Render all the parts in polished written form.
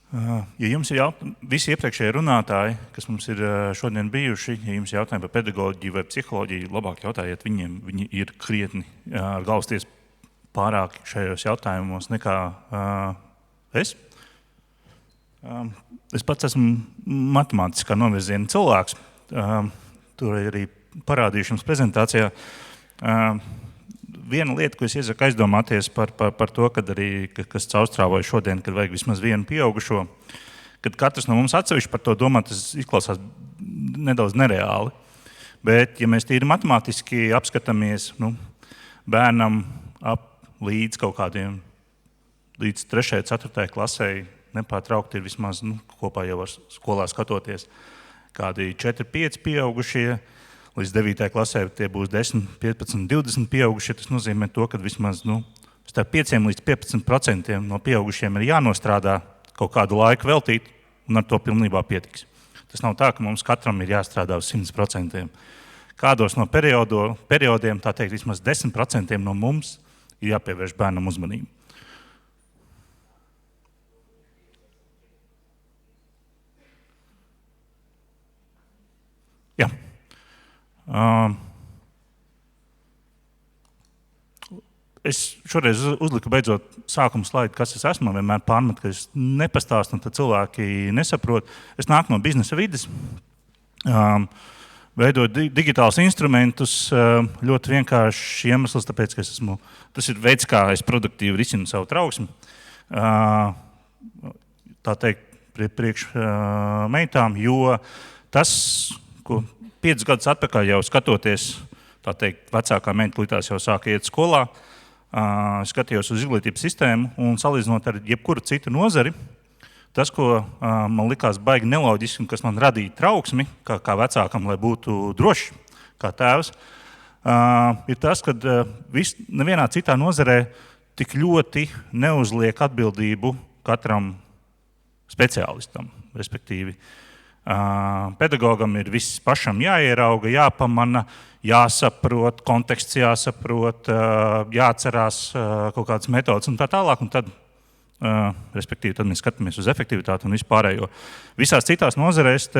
Ja jums ir visi iepriekšējie runātāji, kas mums ir šodien bijuši, ja jums ir jautājumi par pedagoģiju vai psiholoģiju, labāk jautājiet viņiem. Viņi ir krietni ar galvasties pārāk šajos jautājumos nekā es. Es pats esmu matemātiskā novirziena cilvēks. Tur arī parādīšu jums prezentācijā. Viena lieta, ko es iesaku aizdomāties par to, kad arī, kas caurstrāvoja šodien, kad vajag vismaz vienu pieaugušo, kad katrs no mums atsevišķi par to domā, tas izklausās nedaudz nereāli. Bet, ja mēs tīri matemātiski apskatāmies, bērnam līdz kaut kādiem, līdz 3. 4. klasē nepārtraukti ir vismaz, kopā jau ar skolā skatoties, kādi 4-5 pieaugušie, līdz 9. klasē tie būs 10, 15, 20 pieaugušie. Tas nozīmē to, ka vismaz starp 5 līdz 15% no pieaugušiem ir jānostrādā kaut kādu laiku veltīt, un ar to pilnībā pietiks. Tas nav tā, ka mums katram ir jāstrādā uz 100%. Kādos no periodiem, tā teikt, vismaz 10% no mums ir jāpievērš bērnam uzmanību. Jā. Es šoreiz uzliku beidzot sākuma slaidu, kas es esmu. Vienmēr pārmet, ka es nepastāstu, un tad cilvēki nesaprot. Es nāku no biznesa vides, veidoju digitālus instrumentus, ļoti vienkāršs iemesls, tāpēc, ka tas ir veids, kā es produktīvi risinu savu trauksmi. Tā teikt, priekš meitām, jo tas, ko 5 gadus atpakaļ jau skatoties, tā teikt, vecākā meita līdz jau sāka iet skolā, skatījos uz izglītības sistēmu un salīdzinot ar jebkuru citu nozari, tas, ko man likās baigi neloģiski un kas man radīja trauksmi, kā vecākam, lai būtu drošs, kā tēvs, ir tas, ka nevienā citā nozarē tik ļoti neuzliek atbildību katram speciālistam, respektīvi. Pedagogam ir viss pašam jāierauga, jāpamana, jāsaprot, konteksts jāsaprot, jāatcerās kaut kādas metodas un tā tālāk. Un tad, respektīvi, tad mēs skatāmies uz efektivitāti un vispārējo. Visās citās nozarēs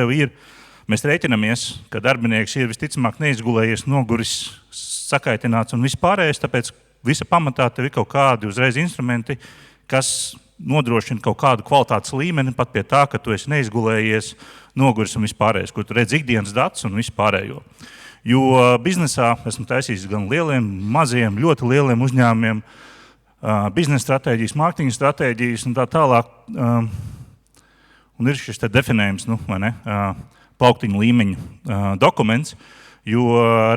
mēs rēķinamies, ka darbinieks ir visticamāk neizgulējies, noguris, sakaitināts un vispārējais, tāpēc visa pamatā tev ir kaut kādi uzreiz instrumenti, kas nodrošina kaut kādu kvalitātes līmeni, pat pie tā, ka tu esi neizgulējies, noguris un vispārējais, kur tu redz ikdienas datus un vispārējo. Jo biznesā esmu taisījis gan lieliem, maziem, ļoti lieliem uzņēmumiem, biznesa stratēģijas, mārketinga stratēģijas un tā tālāk. Un ir šis te definējums, plauktiņa līmeņa dokuments, jo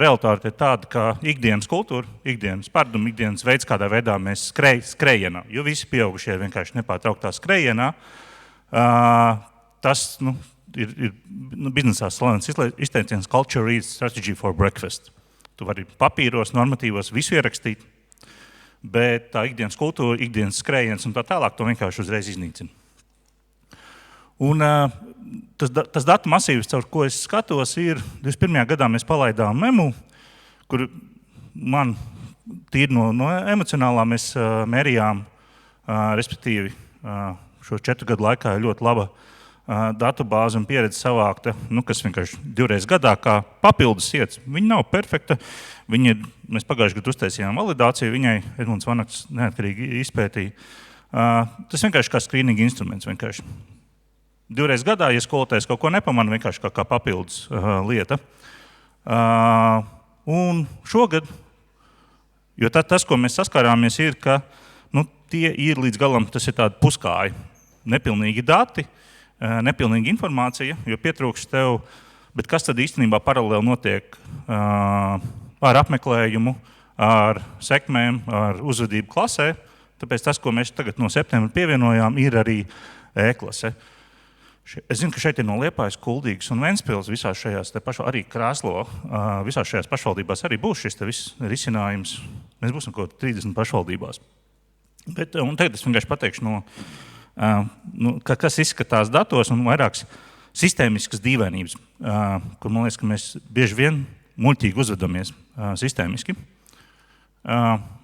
realitāte ir tāda, ka ikdienas kultūra, ikdienas pārdumu, ikdienas veids, kādā veidā mēs skrejienā, jo visi pieaugušie vienkārši nepārtrauktā skrejienā, tas ir biznesā slavens izteiciens culture eats strategy for breakfast. Tu vari papīros, normatīvos visu ierakstīt, bet tā ikdienas kultūra, ikdienas skrejiens un tā tālāk to vienkārši uzreiz iznīcina. Un tas datu masīvs, caur ko es skatos, ir 21. gadā mēs palaidām MEMU, kur man tīri no emocionālā mēs mērījām, respektīvi šo 4 gadu laikā ļoti laba datubāze un pieredze savākta, kas vienkārši 2 reizes gadā kā papildus iets. Viņa nav perfekta, mēs pagājušajā gadā uztaisījām validāciju, viņai Edmunds Vanaks neatkarīgi izpētīja. Tas vienkārši kā skrīninga instruments vienkārši. 2 reizes gadā, ja skolotājs kaut ko nepamana, vienkārši kā papildus lieta. Un šogad, jo tas, ko mēs saskārāmies, ir, ka tie ir līdz galam, tas ir tādi puskāji, nepilnīgi dati, nepilnīga informācija, jo pietrūkst tev, bet kas tad īstenībā paralēli notiek ar apmeklējumu, ar sekmēm, ar uzvedību klasē, tāpēc tas, ko mēs tagad no septembra pievienojām, ir arī e-klase. Es zinu, ka šeit ir no Liepājas, Kuldīgas un Ventspils visās šajās, arī Krāslo, visās šajās pašvaldībās arī būs šis viss risinājums. Mēs būsim kaut 30 pašvaldībās. Bet, un tagad es vienkārši pateikšu, kas izskatās datos un vairākas sistēmiskas dīvainības, kur man liekas, ka mēs bieži vien muļķīgi uzvedamies sistēmiski.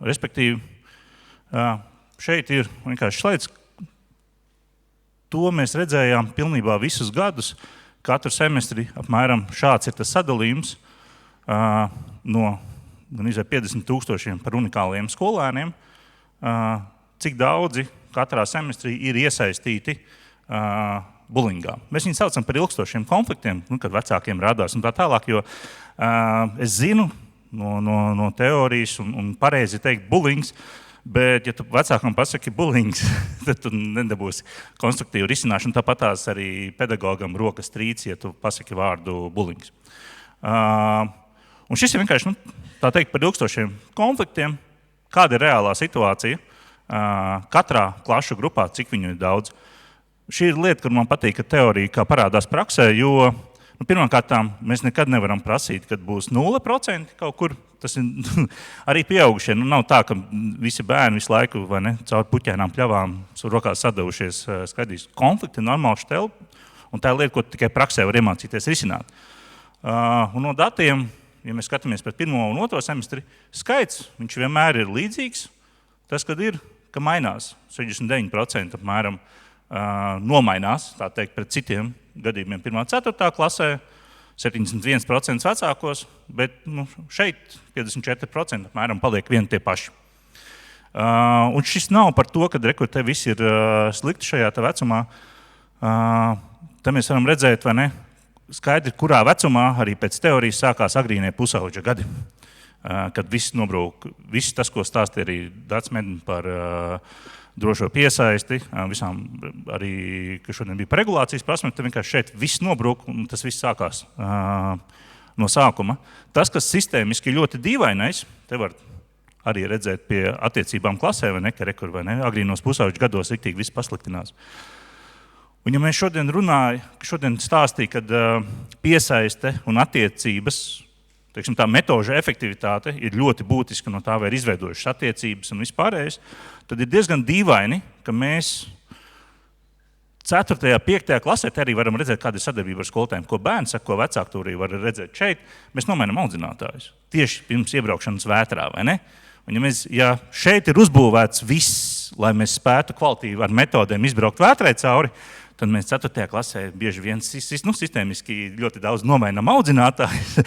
Respektīvi, šeit ir vienkārši slaids, to mēs redzējām pilnībā visus gadus. Katru semestri apmēram šāds ir tas sadalījums no gan 50,000 par unikāliem skolēniem, cik daudzi katrā semestrī ir iesaistīti bulingā. Mēs viņu saucam par ilgstošiem konfliktiem, kad vecākiem rādās un tā tālāk, jo es zinu no teorijas un pareizi teikt bulings, bet, ja tu vecākam pasaki bulings, tad tu nedabūsi konstruktīvu risināšanu. Tāpatās arī pedagogam rokas trīc, ja tu pasaki vārdu bulings. Un šis ir vienkārši, tā teikt, par ilgstošiem konfliktiem. Kāda ir reālā situācija katrā klašu grupā, cik viņu ir daudz. Šī ir lieta, kur man patīk, ka teorija kā parādās praksē, jo pirmkārt, mēs nekad nevaram prasīt, kad būs 0% kaut kur. Tas ir arī pieaugušie. Nav tā, ka visi bērni visu laiku caur puķēnām pļavām rokās sadavušies skaidrs. Konflikti ir normāli štelp, un tā ir lieta, ko tikai praksē var iemācīties risināt. Un no datiem, ja mēs skatāmies pret 1. un 2. semestri, skaits, viņš vienmēr ir līdzīgs. Tas, kad ir, ka mainās 69% apmēram nomainās, tā teikt, pret citiem gadījumiem 1. un 4. klasē, 71% vecākos, bet šeit 54% apmēram paliek vieni tie paši. Un šis nav par to, ka te viss ir slikti šajā vecumā. Te mēs varam redzēt, vai ne, skaidri, kurā vecumā arī pēc teorijas sākās agrīnie pusaudža gadi. Kad viss nobrūk, viss tas, ko stāstīja arī Dats Medni par drošo piesaisti, visām arī, ka šodien bija par regulācijas prasmēm, tad vienkārši šeit viss nobrūk un tas viss sākās no sākuma. Tas, kas sistēmiski ļoti dīvainais, te var arī redzēt pie attiecībām klasē, vai ne, ka rekur, vai ne, agrīnos pusauģu gados riktīgi viss pasliktinās. Un ja mēs šodien stāstīja, kad piesaiste un attiecības, teiksim, tā metoža efektivitāte ir ļoti būtiska, no tā vai ir izveidojušas attiecības un vispārējais, tad ir diezgan dīvaini, ka mēs 4. un 5. klasē arī varam redzēt, kāda ir sadarbība ar skolotājiem, ko bērni saka, ko vecāki tur var redzēt šeit. Mēs nomainām audzinātājus tieši pirms iebraukšanas vētrā, vai ne? Un ja šeit ir uzbūvēts viss, lai mēs spētu kvalitīvi ar metodēm izbraukt vētrai cauri, tad mēs 4. klasē bieži vien sistēmiski ļoti daudz nomainām audzinātājus.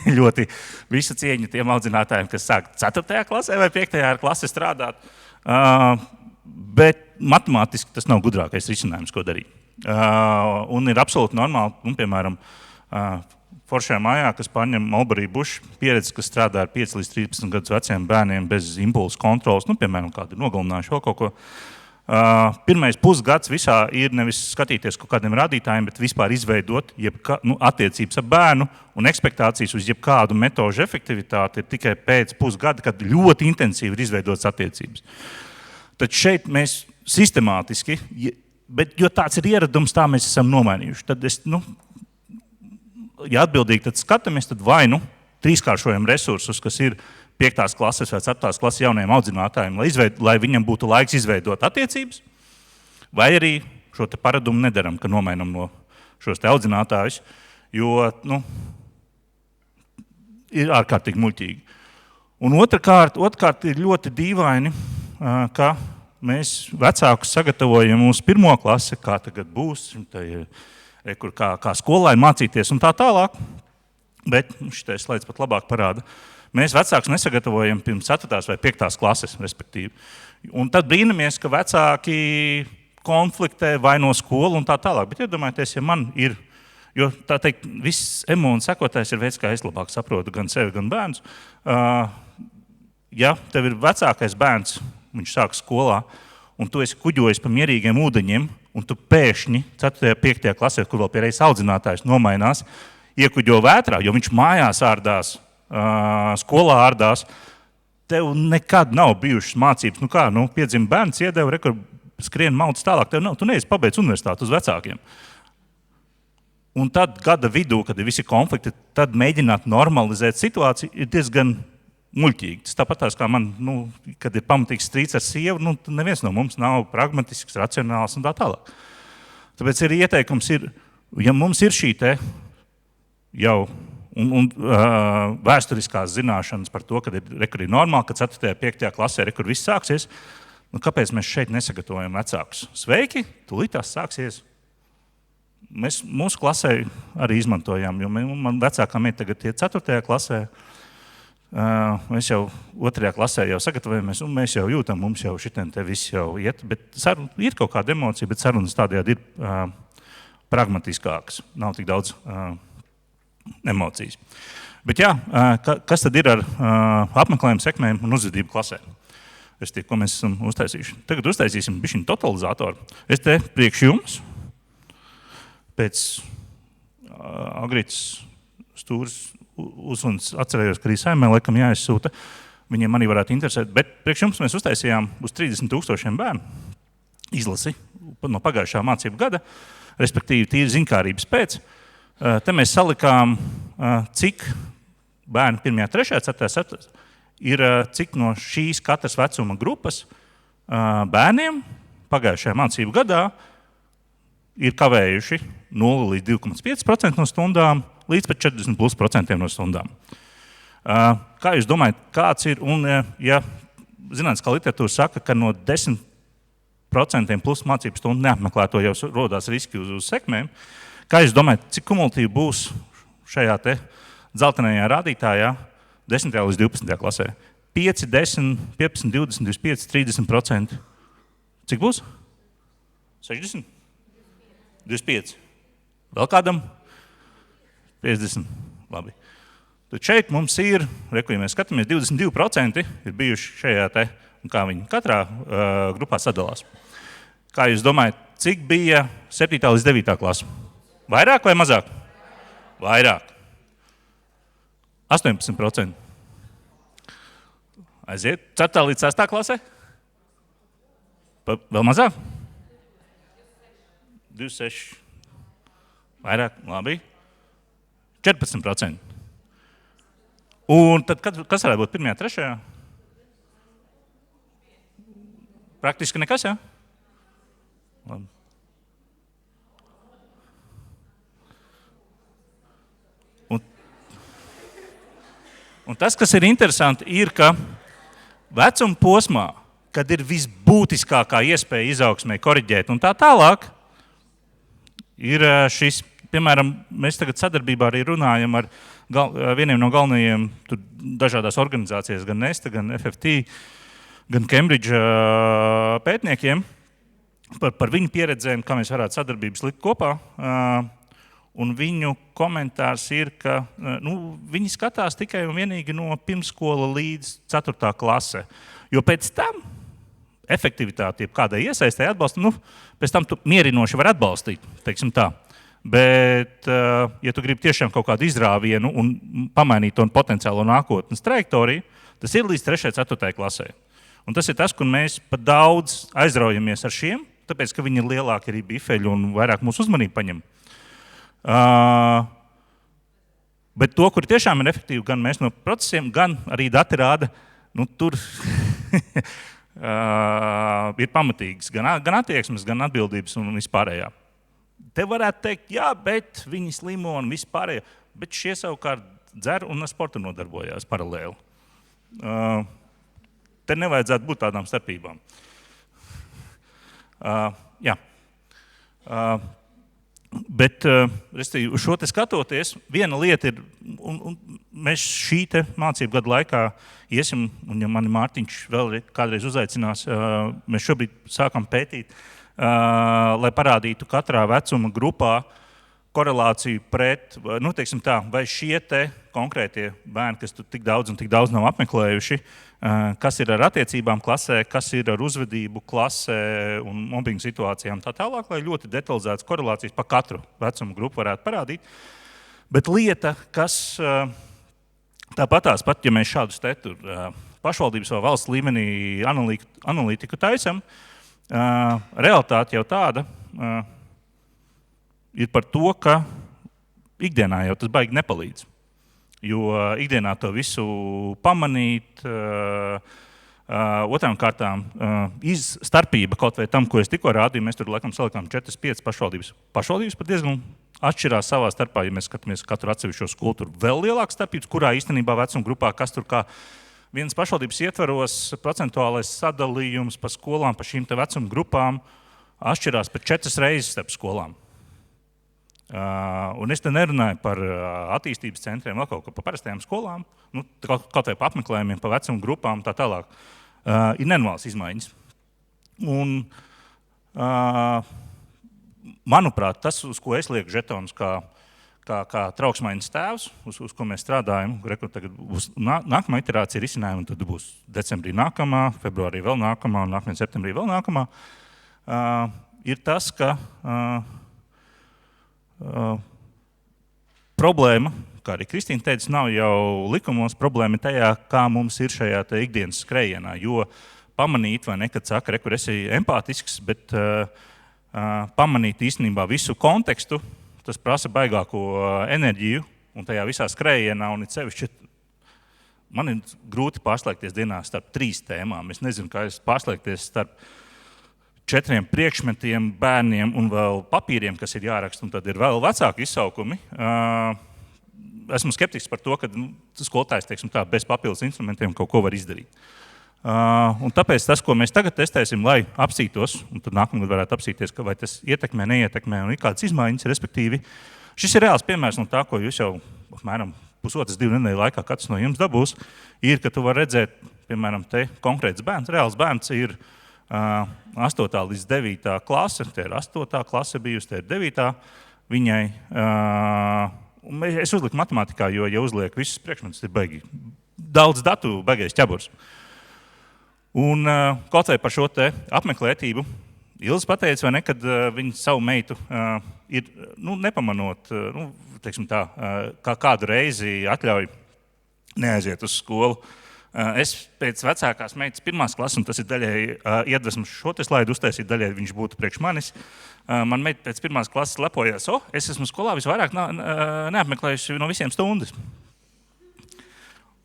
Ļoti visa cieņa tiem audzinātājiem, kas sāk 4. klasē vai 5. klasē strādāt. Bet matemātiski tas nav gudrākais risinājums, ko darīt. Un ir absolūti normāli, piemēram, foršajā mājā, kas paņem Mulberry Bush pieredzi, kas strādā ar 5 līdz 13 gadus veciem bērniem bez impulsu kontrolas, piemēram, kādi nogalinājuši vēl kaut ko. Pirmais pusgads visā ir nevis skatīties kaut kādiem rādītājiem, bet vispār izveidot attiecības ar bērnu un ekspektācijas uz jebkādu metožu efektivitāti ir tikai pēc pusgada, kad ļoti intensīvi ir izveidotas attiecības. Tad šeit mēs sistemātiski, bet jo tāds ir ieradums, tā mēs esam nomainījuši. Tad ja atbildīgi tad skatāmies, tad vai trīskāršojam resursus, kas ir 5. klases vai 4. klases jaunajiem audzinātājiem, lai viņam būtu laiks izveidot attiecības, vai arī šo te paradumu nedaram, ka nomainam no šos te audzinātājus, jo ir ārkārtīgi muļķīgi. Un otrkārt ir ļoti dīvaini, ka mēs vecākus sagatavojam uz 1. klasi, kā tagad būs, kā skolai mācīties un tā tālāk, bet šitais slaids pat labāk parāda. Mēs vecākus nesagatavojam pirms 4. vai 5. klases, respektīvi. Un tad brīnamies, ka vecāki konfliktē vai no skolu un tā tālāk. Bet iedomājieties, ja man ir, jo tā teikt, viss emonu sekotājs ir veids, kā es labāk saprotu gan sevi, gan bērns. Ja tev ir vecākais bērns, viņš sāk skolā, un tu esi kuģojis pa mierīgiem ūdeņiem, un tu pēkšņi 4. un 5. klasē, kur vēl piereiz audzinātājs nomainās, iekuģo vētrā, jo viņš mājās ārdās, skolā ārdās, tev nekad nav bijušas mācības. Piedzim bērns, iedeva, rekur skrien mauc tālāk, tu neesi pabeidz universitāti uz vecākiem. Un tad gada vidū, kad ir visi konflikti, tad mēģināt normalizēt situāciju ir diezgan muļķīgi. Tas tāpatās kā man, kad ir pamatīgs strīds ar sievu, neviens no mums nav pragmatisks, racionāls un tā tālāk. Tāpēc ir ieteikums, ja mums ir šī te jau un vēsturiskās zināšanas par to, ka ir normāli, ka 4. un 5. klasē viss sāksies, Nu, kāpēc mēs šeit nesagatavojam vecākus? Sveiki, tūlīt tās sāksies. Mēs mūsu klasē arī izmantojām, jo man vecākā meita tagad ir 4. klasē. Mēs jau 2. klasē jau sagatavojamies, un mēs jau jūtam, mums jau šitien te viss jau iet. Bet ir kaut kāda emocija, bet sarunas tādējādi ir pragmatiskākas. Nav tik daudz emocijas. Bet jā, kas tad ir ar apmeklējumu, sekmēm un uzvedību klasē? Ko mēs esam uztaisījuši. Tagad uztaisīsim bišķiņu totalizatoru. Es te priekš jums, pēc Agrītas Stūras uzrunas atcerējos, ka arī Saimē laikam jāizsūta. Viņiem arī varētu interesēt. Bet priekš jums mēs uztaisījām uz 30,000 bērnu izlasi no pagājušā mācību gada, respektīvi tīri ziņkārības pēc. Te mēs salikām, cik bērni 1., 3., 4., 7. ir cik no šīs katras vecuma grupas bērniem pagājušajā mācību gadā ir kavējuši 0 līdz 2,5% no stundām, līdz pat 40% no stundām. Kā jūs domājat, kāds ir, un ja zinātniskā literatūra saka, ka no 10% plus mācību stundu neapmeklēto jau rodās riski uz sekmēm, kā jūs domājat, cik kumulatīvi būs šajā te dzeltenajā rādītājā 10. līdz 12. klasē? 5, 10, 15, 20, 25, 30%. Cik būs? 60? 25. Vēl kādam? 50. Labi. Tad šeit mums ir, ja mēs skatāmies, 22% ir bijuši šajā te, un kā viņi katrā grupā sadalās. Kā jūs domājat, cik bija 7. līdz 9. klasa? Vairāk vai mazāk? Vairāk. 18%. Aiziet 4. līdz 6. klasē? Vēl mazāk? 26. Vairāk? Labi. 14%. Un tad, kas varētu būt 1., 3.? Praktiski nekas, jā? Labi. Un tas, kas ir interesanti, ir, ka vecuma posmā, kad ir visbūtiskākā iespēja izaugsmē koriģēt un tā tālāk, ir šis, piemēram, mēs tagad sadarbībā arī runājam ar vieniem no galvenajiem dažādās organizācijas, gan Nesta, gan FFT, gan Cambridge pētniekiem par viņu pieredzēm, kā mēs varētu sadarbības likt kopā. Un viņu komentārs ir, ka viņi skatās tikai un vienīgi no pirmskola līdz 4. klase. Jo pēc tam efektivitāti, kādai iesaistē atbalsta, pēc tam tu mierinoši var atbalstīt, teiksim tā. Bet, ja tu gribi tiešām kaut kādu izrāvienu un pamainīt to potenciālo nākotnes trajektoriju, tas ir līdz 3. 4. klasē. Un tas ir tas, kur mēs pat daudz aizraujamies ar šiem, tāpēc, ka viņi ir lielāki arī bifeļi un vairāk mūsu uzmanību paņem. Bet to, kur tiešām ir efektīvi, gan mēs no procesiem, gan arī dati rāda, tur ir pamatīgas gan attieksmes, gan atbildības un vispārējā. Te varētu teikt, jā, bet viņi slimo un vispārējā, bet šie savukārt dzer un ar sportu nodarbojās paralēli. Te nevajadzētu būt tādām starpībām. Jā. Bet, uz šo te skatoties, viena lieta ir, un mēs šī te mācību gadu laikā iesim, un ja mani Mārtiņš vēl kādreiz uzaicinās, mēs šobrīd sākam pētīt, lai parādītu katrā vecuma grupā korelāciju pret, teiksim tā, vai šie te konkrētie bērni, kas tu tik daudz nav apmeklējuši, kas ir ar attiecībām klasē, kas ir ar uzvedību klasē un mobbingu situācijām tā tālāk, lai ļoti detalizētas korelācijas pa katru vecuma grupu varētu parādīt. Bet lieta, kas tāpatās pat, ja mēs šādus te tur pašvaldības vai valsts līmenī analītiku taisam, realitāte jau tāda ir par to, ka ikdienā jau tas baigi nepalīdz. Jo ikdienā to visu pamanīt, otrām kārtām starpība kaut vai tam, ko es tikko rādīju, mēs tur laikam salikām 4-5 pašvaldības. Pašvaldības pat diezgan atšķirās savā starpā, ja mēs skatāmies katru atsevišķo skolu, tur vēl lielākas starpības, kurā īstenībā vecuma grupā, kas tur kā vienas pašvaldības ietvaros procentuālais sadalījums pa skolām, pa šīm te vecuma grupām atšķirās pat 4 reizes starp skolām. Un es te nerunāju par attīstības centriem, vēl kaut ko par parastajām skolām, kaut vai pa apmeklējumiem, pa vecuma grupām tā tālāk. Ir nenormāls izmaiņas. Un, manuprāt, tas, uz ko es lieku žetonus kā trauksmaiņas tēvs, uz ko mēs strādājam, tagad būs nākamā iterācija risinājuma, un tad būs decembrī nākamā, februārī vēl nākamā, un nākamajā septembrī vēl nākamā, ir tas, ka problēma, kā arī Kristīna teica, nav jau likumos, problēma ir tajā, kā mums ir šajā ikdienas skrējienā, jo pamanīt, vai ne, kad saka, rekur esi empātisks, bet pamanīt īstenībā visu kontekstu, tas prasa baigāko enerģiju, un tajā visā skrējienā, un it sevišķi, man ir grūti pārslēgties dienā starp 3 tēmām. Es nezinu, kā es pārslēgties starp 4 priekšmetiem, bērniem un vēl papīriem, kas ir jāraksta, un tad ir vēl vecāki izsaukumi. Esmu skeptisks par to, ka skolotājs, teiksim tā, bez papildus instrumentiem kaut ko var izdarīt. Un tāpēc tas, ko mēs tagad testēsim, lai apsītos, un tad nākamgad varētu apsīties, vai tas ietekmē, neietekmē, un ir kādas izmaiņas, respektīvi. Šis ir reāls piemērs no tā, ko jūs jau apmēram 1,5–2 nedēļu laikā katrs no jums dabūs, ir, ka tu vari redzēt, piemēram, te konkrēts bērns, reāls bērns ir 8. līdz 9. klase, te ir 8. klase bijusi, te ir 9. Viņai, un es uzliku matemātikā, jo, ja uzliek visus priekšmetus, ir baigi daudz datu, baigais ķeburs. Un kaut vai par šo te apmeklētību, Ilze pateica, vai ne, kad viņa savu meitu ir, nepamanot, teiksim tā, kā kādu reizi atļauj neaiziet uz skolu. Es pēc vecākās meitas 1. klases, un tas ir daļai iedvesmas šo te slaidu uztaisīt, daļai viņš būtu priekš manis. Man meita pēc 1. klases lepojās, es esmu skolā visvairāk neapmeklējuši no visiem stundas.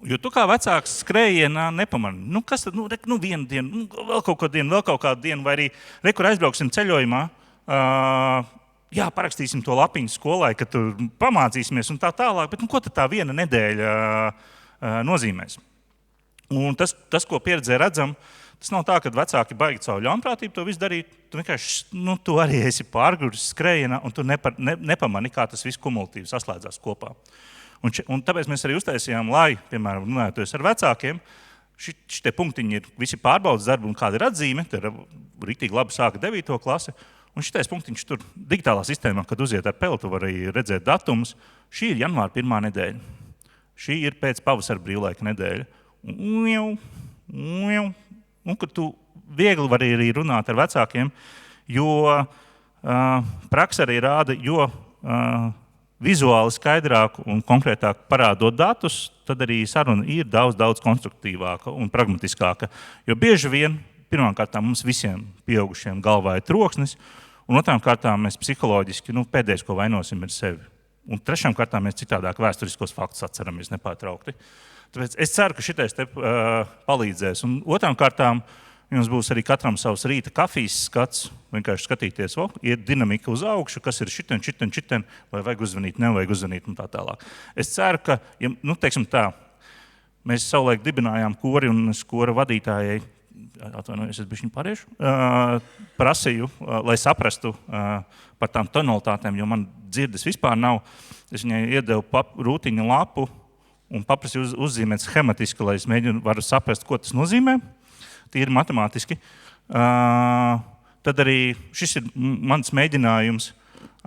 Jo tu kā vecāks skrējienā nepamani. Kas tad? Vienu dienu, vēl kaut kādu dienu, vai arī rekur aizbrauksim ceļojumā, parakstīsim to lapiņu skolai, ka tur pamācīsimies un tā tālāk, bet ko tad tā viena nedēļa nozīmēs? Un tas, ko pieredzē redzam, tas nav tā, ka vecāki baigi savu ļaunprātību to visu darīt. Tu vienkārši, tu arī esi pārguris skrējienā, un tu nepamani, kā tas viss kumulatīvi saslēdzās kopā. Un tāpēc mēs arī uztaisījām, lai, piemēram, runājoties ar vecākiem, šitie punktiņi ir visi pārbaudas darbi un kāda ir atzīme, tad riktīgi labi sāka 9. klase, un šitais punktiņš tur digitālā sistēmā, kad uziet ar peli, tu vari redzēt datumus. Šī ir janvāra 1. nedēļa. Šī ir pēc pavasara brīvlaika nedēļa. Un kad tu viegli vari arī runāt ar vecākiem, jo praksa arī rāda, jo vizuāli skaidrāku un konkrētāk parādot datus, tad arī saruna ir daudz konstruktīvāka un pragmatiskāka. Jo bieži vien, pirmām kārtām, mums visiem pieaugušiem galvā ir troksnis, un otrām kārtām mēs psiholoģiski, pēdējais, ko vainosim, ir sevi. Un trešām kārtām mēs citādāk vēsturiskos faktus atceramies nepārtraukti. Tāpēc es ceru, ka šitais te palīdzēs. Un otrām kārtām, jums būs arī katram savs rīta kafijas skats, vienkārši skatīties, ir dinamika uz augšu, kas ir šiten, vai vajag uzvanīt, nevajag uzvanīt un tā tālāk. Es ceru, ka, teiksim tā, mēs savulaik dibinājām kori un es kora vadītājai, atvainojos, es bišķiņ pāriešu, prasīju, lai saprastu par tām tonalitātēm, jo man dzirdes vispār nav. Es viņai iedevu rūtiņu lapu un paprasīju uzzīmēt schematiski, lai es varu saprast, ko tas nozīmē. Tīri matemātiski. Tad arī šis ir mans mēģinājums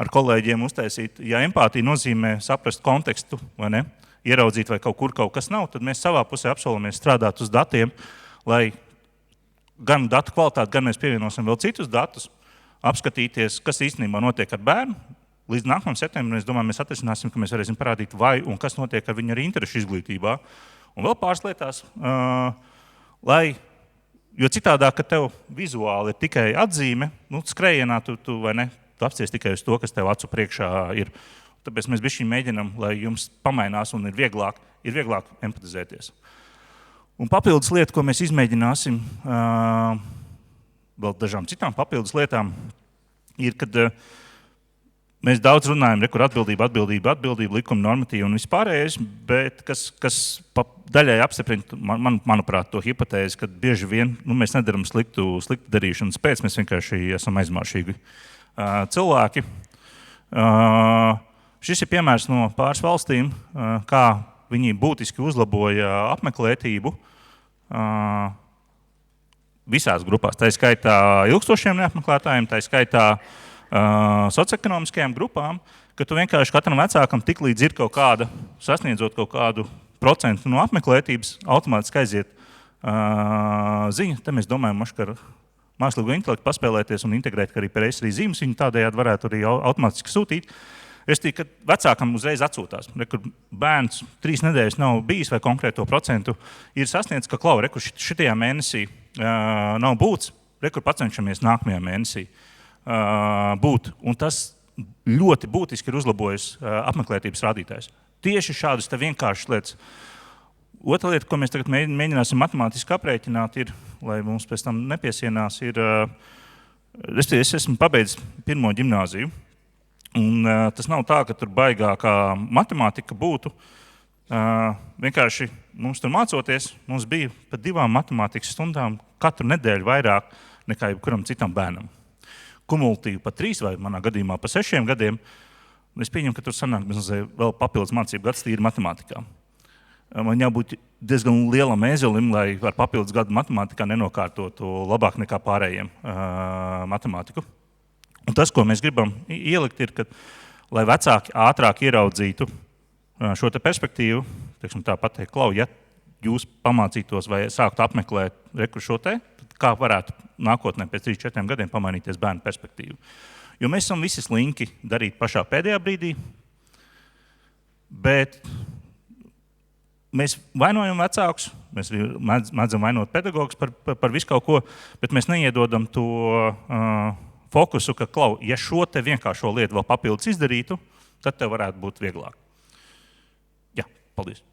ar kolēģiem uztaisīt. Ja empātija nozīmē saprast kontekstu, vai ne, ieraudzīt, vai kaut kur kaut kas nav, tad mēs savā pusē apsolamies strādāt uz datiem, lai gan datu kvalitāti, gan mēs pievienosim vēl citus datus, apskatīties, kas īstenībā notiek ar bērnu. Līdz nākamajam septembrim, es domāju, mēs atrisināsim, ka mēs varēsim parādīt, vai un kas notiek ar viņu arī interešu izglītībā. Un vēl pāris lietās, jo citādāk, ka tev vizuāli ir tikai atzīme, skrējienā tu vai ne, tu apcies tikai uz to, kas tev acu priekšā ir. Tāpēc mēs bišķiņ mēģinam, lai jums pamainās un ir vieglāk empatizēties. Un papildus lieta, ko mēs izmēģināsim, vēl dažām citām papildus lietām, ir, kad Mēs daudz runājam, kur atbildība, likuma normatīva un vispārējais, bet kas daļai apstiprina, manuprāt, to hipotēzi, ka bieži vien mēs nedaram sliktu darīšanas pēc, mēs vienkārši esam aizmāršīgi cilvēki. Šis ir piemērs no pāris valstīm, kā viņi būtiski uzlaboja apmeklētību visās grupās. Tā skaitā ilgstošiem neapmeklētājiem, tā skaitā socioekonomiskajām grupām, ka tu vienkārši katram vecākam tik līdz ir kaut kāda, sasniedzot kaut kādu procentu no apmeklētības, automātiski aiziet ziņa. Te mēs domājam, ka ar mākslīgo intelektu paspēlēties un integrēt arī arī zīmes, viņi tādējādi varētu arī automātiski sūtīt. Es ticu, ka vecākam uzreiz atsūtās. Kur bērns 3 nedēļas nav bijis vai konkrēto procentu ir sasniedzis, ka šitajā mēnesī nav būts, kur pacenšamies nākamajā mēnesī būt. Un tas ļoti būtiski ir uzlabojis apmeklētības rādītājs. Tieši šādas vienkāršas lietas. Otra lieta, ko mēs tagad mēģināsim matemātiski aprēķināt, ir, lai mums pēc tam nepiesienās, ir, es esmu pabeidzis 1. ģimnāziju. Un tas nav tā, ka tur baigākā matemātika būtu. Vienkārši mums tur mācoties, mums bija pa 2 matemātikas stundām katru nedēļu vairāk nekā jebkuram citam bērnam. Kumulatīvi pa 3 vai manā gadījumā pa 6 gadiem. Es pieņemu, ka tur sanāk vēl papildus mācību gads tīri matemātikā. Man jābūt diezgan lielam ezelim, lai ar papildus gadu matemātikā nenokārtotu labāk nekā pārējiem matemātiku. Un tas, ko mēs gribam ielikt, ir, ka, lai vecāki ātrāk ieraudzītu šo te perspektīvu, tā pateikt, Klau, ja jūs pamācītos vai sāktu apmeklēt šo te, kā varētu nākotnē pēc 3-4 gadiem pamainīties bērnu perspektīvu. Jo mēs esam visi slinki darīt pašā pēdējā brīdī, bet mēs vainojam vecākus, mēs mēdzam vainot pedagogus par visu kaut ko, bet mēs neiedodam to fokusu, ka, Klau, ja šo te vienkāršo lietu vēl papildus izdarītu, tad tev varētu būt vieglāk. Jā, paldies.